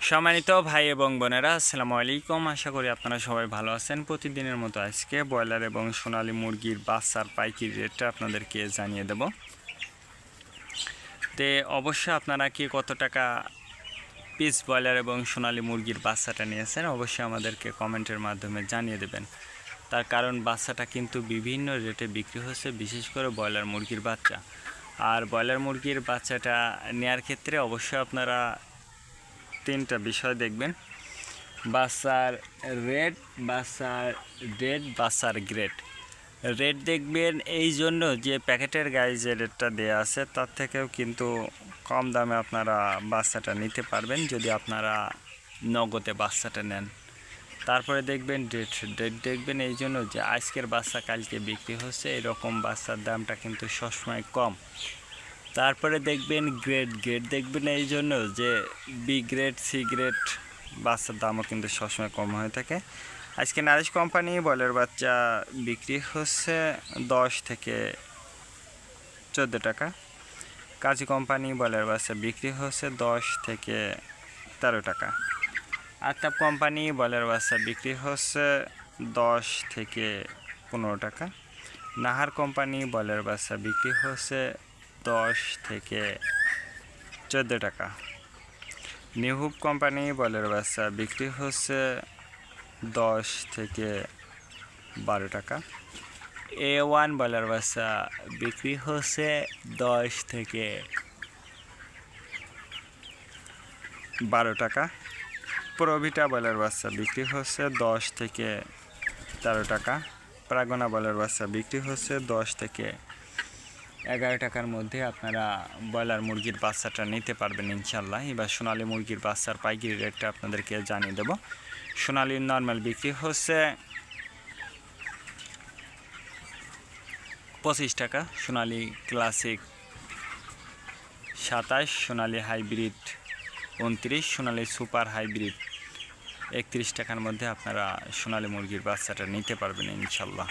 সম্মানিত ভাই এবং বোনেরা, আসসালামু আলাইকুম। আশা করি আপনারা সবাই ভালো আছেন। প্রতিদিনের মতো আজকে ব্রয়লার এবং সোনালী মুরগির বাচ্চার পাইকারি রেটটা আপনাদেরকে জানিয়ে দেব। অবশ্যই আপনারা কি কত টাকা পিস ব্রয়লার এবং সোনালী মুরগির বাচ্চাটা নিয়েছেন অবশ্যই আমাদেরকে কমেন্টের মাধ্যমে জানিয়ে দেবেন। তার কারণ বাচ্চাটা কিন্তু বিভিন্ন রেটে বিক্রি হচ্ছে, বিশেষ করে ব্রয়লার মুরগির বাচ্চা। আর ব্রয়লার মুরগির বাচ্চাটা নেওয়ার ক্ষেত্রে অবশ্যই আপনারা তিনটা বিষয় দেখবেন: বাচ্চার রেট, বাচ্চার ডেট, বাচ্চার গ্রেড। রেট দেখবেন এই জন্য যে প্যাকেটের গায়ে যে রেটটা দেওয়া আছে তার থেকেও কিন্তু কম দামে আপনারা বাচ্চাটা নিতে পারবেন যদি আপনারা নগদে বাচ্চাটা নেন। তারপরে দেখবেন ডেট। ডেট দেখবেন এই জন্য যে আজকের বাচ্চা কালকে বিক্রি হচ্ছে, এরকম বাচ্চার দামটা কিন্তু সবসময় কম। তারপরে দেখবেন গ্রেড। গ্রেড দেখবেন এই জন্য যে বি গ্রেড, সি গ্রেড বাচ্চার দামও কিন্তু সবসময় কম হয়ে থাকে। আজকে নারিশ কোম্পানি ব্রয়লার বাচ্চা বিক্রি হচ্ছে 10 থেকে 14 টাকা। কাজী কোম্পানি ব্রয়লার বাচ্চা বিক্রি হচ্ছে 10 থেকে 13 টাকা। আতাপ কোম্পানি ব্রয়লার বাচ্চা বিক্রি হচ্ছে 10 থেকে 15 টাকা। নাহার কোম্পানি ব্রয়লার বাচ্চা বিক্রি হচ্ছে 10 থেকে 14 টাকা। নিহুব কোম্পানি ব্রয়লার বাচ্চা বিক্রি হচ্ছে 10 থেকে 12 টাকা। A1 ব্রয়লার বাচ্চা বিক্রি হচ্ছে 10 থেকে 12 টাকা। প্রভিটা ব্রয়লার বাচ্চা বিক্রি হচ্ছে 10 থেকে 13 টাকা। প্রাগনা ব্রয়লার বাচ্চা বিক্রি হচ্ছে 10 থেকে 11 টাকার মধ্যে আপনারা ব্রয়লার মুরগির বাচ্চাটা নিতে পারবেন ইনশাল্লাহ। এবার সোনালী মুরগির বাচ্চার পাইকারি রেটটা আপনাদেরকে জানিয়ে দেব। সোনালীর নর্মাল বিক্রি হচ্ছে 25 টাকা, সোনালী ক্লাসিক 27, সোনালী হাইব্রিড 29, সোনালী সুপার হাইব্রিড 31 টাকার মধ্যে আপনারা সোনালী মুরগির বাচ্চাটা নিতে পারবেন ইনশাল্লাহ।